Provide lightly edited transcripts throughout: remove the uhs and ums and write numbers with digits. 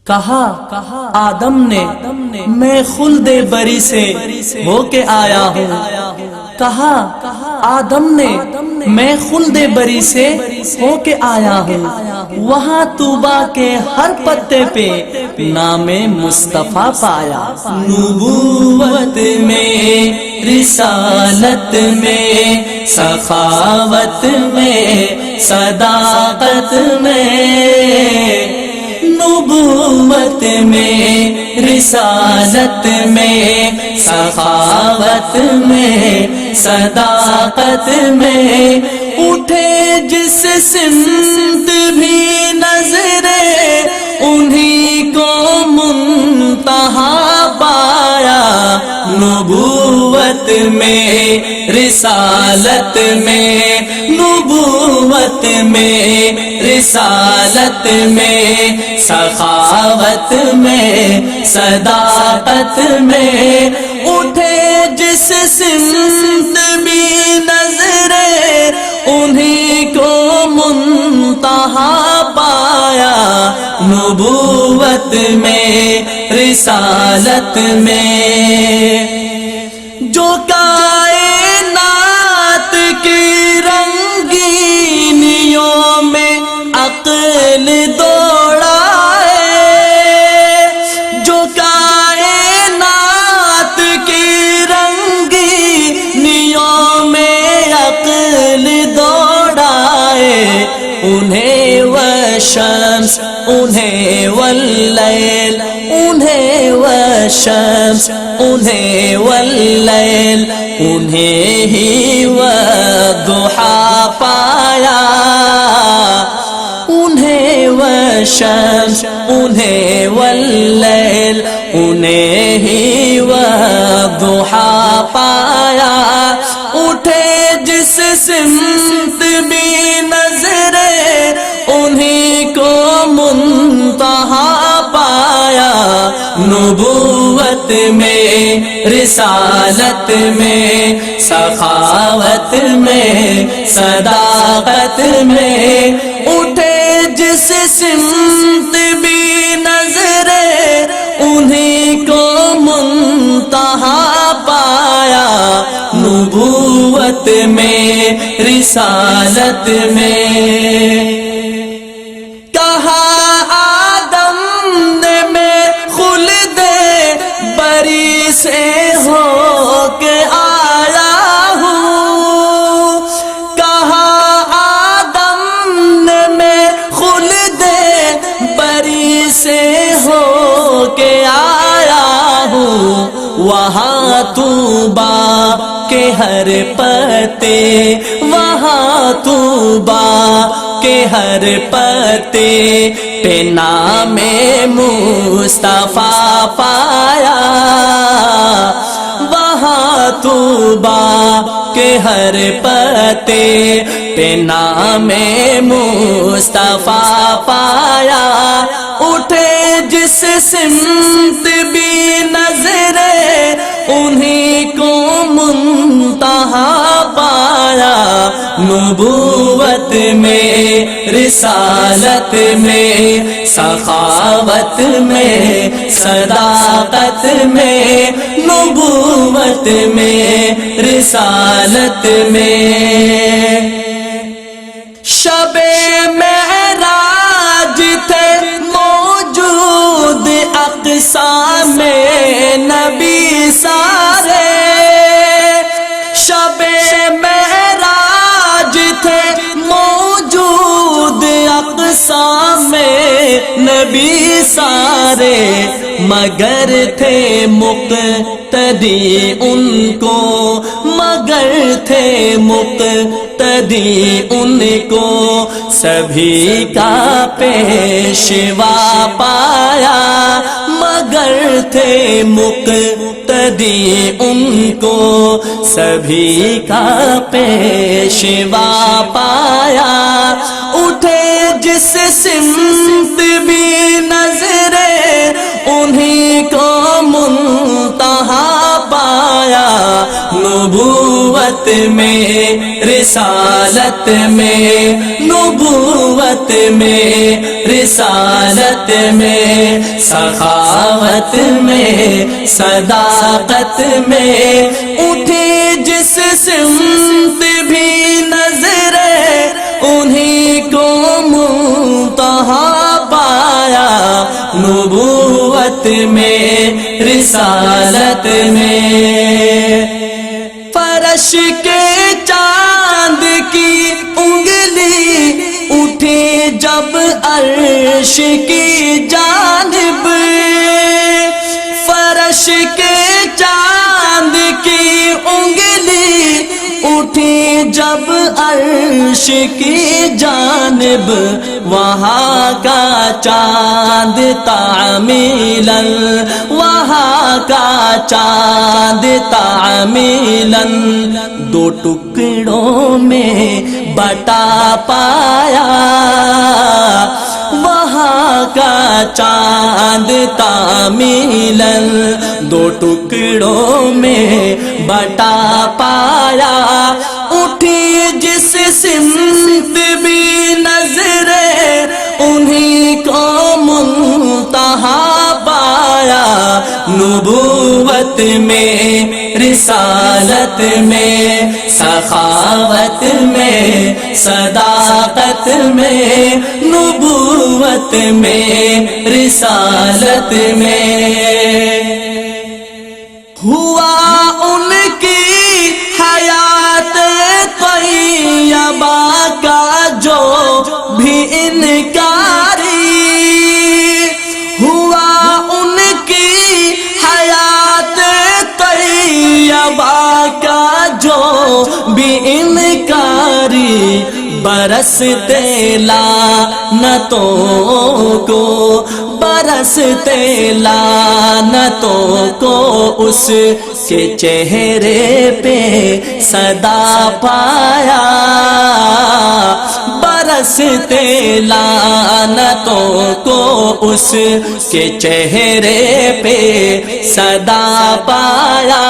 کہا آدم نے میں خلد بری سے ہو کے آیا ہوں، کہا آدم نے میں خلد بری سے ہو کے آیا ہوں، وہاں طوبا کے ہر پتے پہ نام مصطفیٰ پایا۔ نبوت میں، رسالت میں، سخاوت میں، صداقت میں، نبوت میں، رسالت میں، سخاوت میں، صداقت میں، اٹھے جس سمت بھی نظریں انہی کو منتہا پایا۔ نبوت میں، رسالت میں، نبوت میں، رسالت میں، سخاوت میں، صداقت میں، اٹھے جس سمت بھی نظریں انہی کو منتہا پایا۔ نبوت میں، رسالت میں، جو کائنات کی رنگینیوں میں عقل دوڑائے، جو کائنات کی رنگینیوں میں عقل دوڑائے، انہیں والشمس، انہیں واللیل، انہیں والشمس، انہیں واللیل، انہیں ہی والضحیٰ پایا۔ انہیں والشمس، انہیں واللیل، انہیں ہی والضحیٰ پایا۔ اٹھے جس سمت بھی نظریں انہی کو منتہا پایا۔ نبوت میں، رسالت میں، سخاوت میں، صداقت میں، اٹھے جس سمت بھی نظریں انہی کو منتہا پایا۔ نبوت میں، رسالت میں، کہا آدم نے میں خلد بری سے ہو کے آیا ہوں، کہا آدم نے میں خلد بری سے ہو کے آیا ہوں، وہاں طوبا کے ہر پتے، وہاں طوبا کے ہر پتے پہ نام مصطفیٰ پایا۔ وہاں طوبا کے ہر پتے پہ نام مصطفیٰ پایا۔ اٹھے جس سمت بھی نظریں انہی کو منتہا پایا۔ نبوت میں، رسالت میں، سخاوت میں، صداقت میں، نبوت میں، رسالت میں، شب معراج تھے موجود اقصیٰ میں نبی سارے، شب معراج تھے موجود اقصیٰ میں نبی سارے، مگر تھے مقتدی ان کو، مگر تھے مقتدی ان کو، سبھی کا پیشوا پایا۔ مگر تھے مقتدی ان کو، سبھی کا پیشوا پایا۔ اٹھے جس سمت بھی نظریں انہی کو منتہا پایا۔ نبوت میں، رسالت میں، نبوت میں، رسالت میں، سخاوت میں، صداقت میں، اٹھی جس سمت بھی نظریں انہیں کو منتہا پایا، نبوت میں، رسالت میں۔ فرش کے چاند کی انگلی اٹھی جب عرش کی جانب، فرش کے چاند کی انگلی اٹھی جب عرش کی جانب، وہاں کا چاند تعمیلاً، وہاں کا چاند تعمیلاً دو ٹکڑوں میں بٹا پایا، وہاں کا چاند تعمیلاً دو ٹکڑوں میں بٹا پایا، اٹھی جس سمت بھی نظریں انہیں کو منتہا پایا، نبوت میں، رسالت میں، سخاوت میں، صداقت میں، نبوت میں، رسالت میں۔ ہوا ان کی حیات طیبہ کا جو بھی انکاری، ہوا ان کی حیات طیبہ کا جو بھی انکاری، برستے لعنتوں کو، برستے لعنتوں کو اس کے چہرے پہ صدا پایا، برستے لعنتوں کو اس کے چہرے پہ صدا پایا،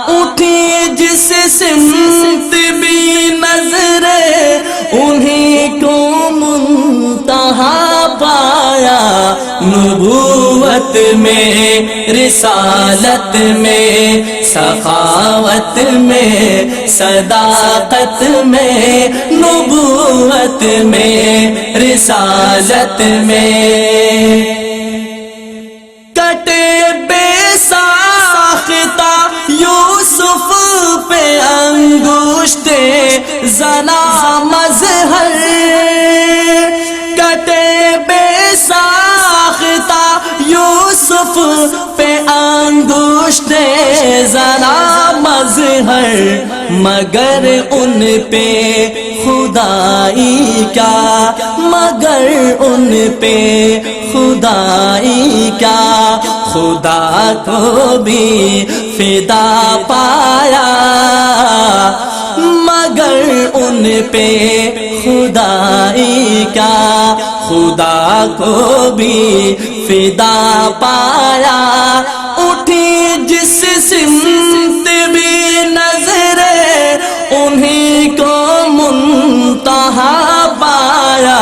اٹھی جس سمت بھی نظریں انہیں کو منتہا پایا، نبوت میں، رسالت میں، سخاوت میں، صداقت میں، نبوت میں، رسالت میں۔ کٹے بے ساختہ یوسف پہ انگشت زنا مظہر، کٹے بے ساختہ یوسف پہ انگشت زنا مظہر، مگر ان پہ خدائی کا، مگر ان پہ خدائی کا، خدا کو بھی فدا پایا، مگر ان پہ خدائی کا، خدا کو بھی فدا پایا، اٹھی جس سمت بھی نظریں انہیں کو منتہا پایا،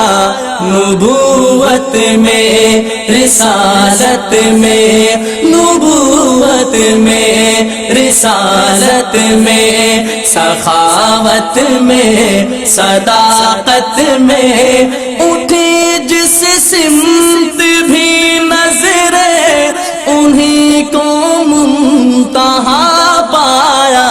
نبوت میں، رسالت میں، نبوت میں، رسالت میں، سخاوت میں، صداقت میں، اٹھی جس سمت بھی نظریں انہیں کو منتہا پایا،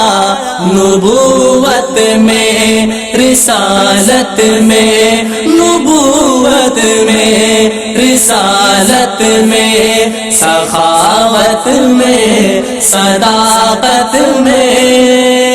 نبوت میں، رسالت میں، نبوت میں، رسالت میں، سخاوت میں، صداقت میں۔